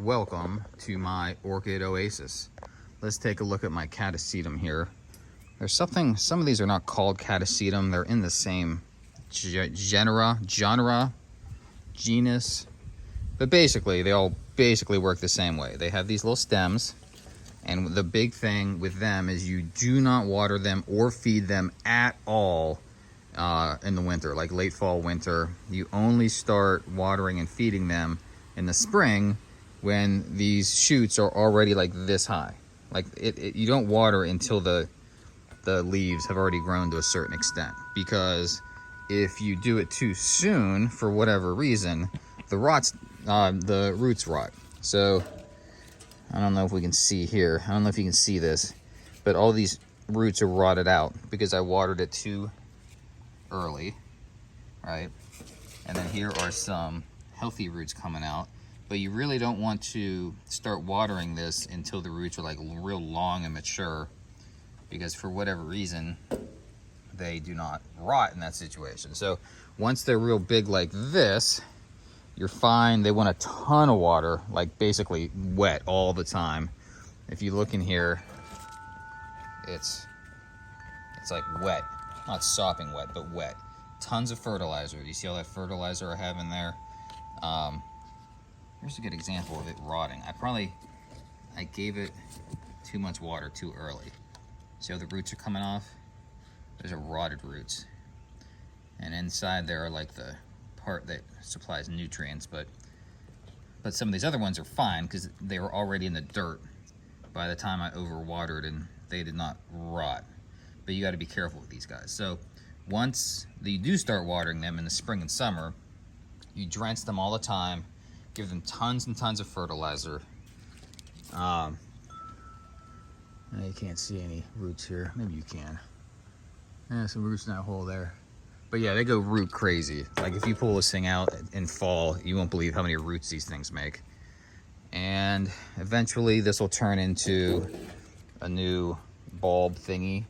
welcome to my orchid oasis. Let's take a look at my Catasetum here. There's some of these are not called Catasetum. They're in the same genus, but basically they all work the same way. They have these little stems, and the big thing with them is you do not water them or feed them at all in the winter, like late fall, winter. You only start watering and feeding them in the spring when these shoots are already like this high. Like you don't water until the leaves have already grown to a certain extent, because if you do it too soon for whatever reason, the roots rot. So I don't know if we can see here. I don't know if you can see this, but all these roots are rotted out because I watered it too early, right? And then here are some healthy roots coming out, but you really don't want to start watering this until the roots are like real long and mature, because for whatever reason they do not rot in that situation. So once they're real big like this, you're fine. They want a ton of water, like basically wet all the time. If you look in here, it's like wet, not sopping wet, but wet. Tons of fertilizer. You see all that fertilizer I have in there? Here's a good example of it rotting. I gave it too much water too early. See how the roots are coming off? Those are rotted roots. And inside there are like the part that supplies nutrients, but some of these other ones are fine because they were already in the dirt by the time I overwatered and they did not rot. But you got to be careful with these guys. So once you do start watering them in the spring and summer, you drench them all the time, give them tons and tons of fertilizer. You can't see any roots here. Maybe you can. Yeah, some roots in that hole there. But yeah, they go root crazy. Like if you pull this thing out in fall, you won't believe how many roots these things make. And eventually this will turn into a new bulb thingy,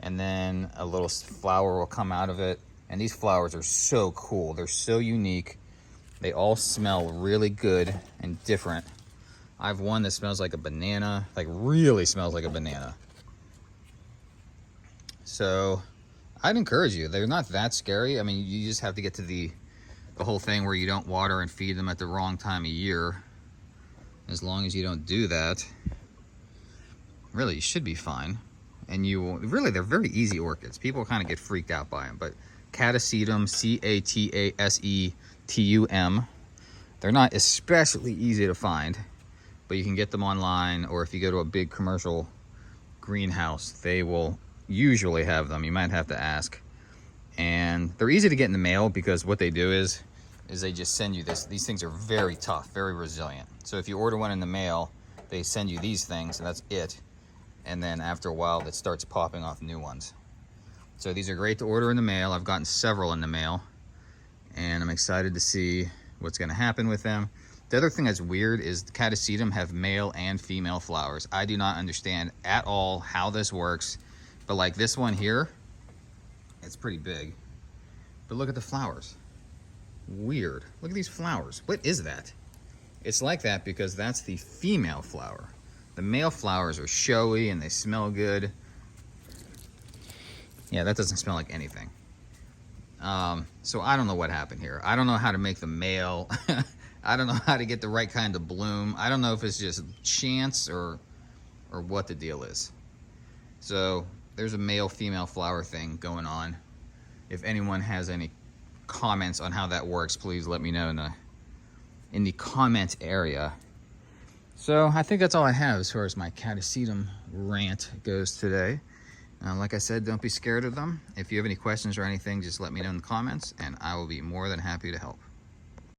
and then a little flower will come out of it. And these flowers are so cool. They're so unique. They all smell really good and different. I have one that smells like a banana, like really smells like a banana. So I'd encourage you. They're not that scary. I mean, you just have to get to the whole thing where you don't water and feed them at the wrong time of year. As long as you don't do that, really, you should be fine. And you will, really, they're very easy orchids. People kind of get freaked out by them, but Catasetum, Catasetum, they're not especially easy to find, but you can get them online, or if you go to a big commercial greenhouse, they will usually have them. You might have to ask. And they're easy to get in the mail because what they do is they just send you this. These things are very tough, very resilient. So if you order one in the mail, they send you these things, and that's it. And then after a while, it starts popping off new ones. So these are great to order in the mail. I've gotten several in the mail, and I'm excited to see what's going to happen with them. The other thing that's weird is the Catasetum have male and female flowers. I do not understand at all how this works, but like this one here, it's pretty big. But look at the flowers. Weird. Look at these flowers. What is that? It's like that because that's the female flower. The male flowers are showy and they smell good. Yeah, that doesn't smell like anything. So I don't know what happened here. I don't know how to make the male. I don't know how to get the right kind of bloom. I don't know if it's just chance or what the deal is. So there's a male-female flower thing going on. If anyone has any comments on how that works, please let me know in the comment area. So I think that's all I have as far as my Catasetum rant goes today. Like I said, don't be scared of them. If you have any questions or anything, just let me know in the comments, and I will be more than happy to help.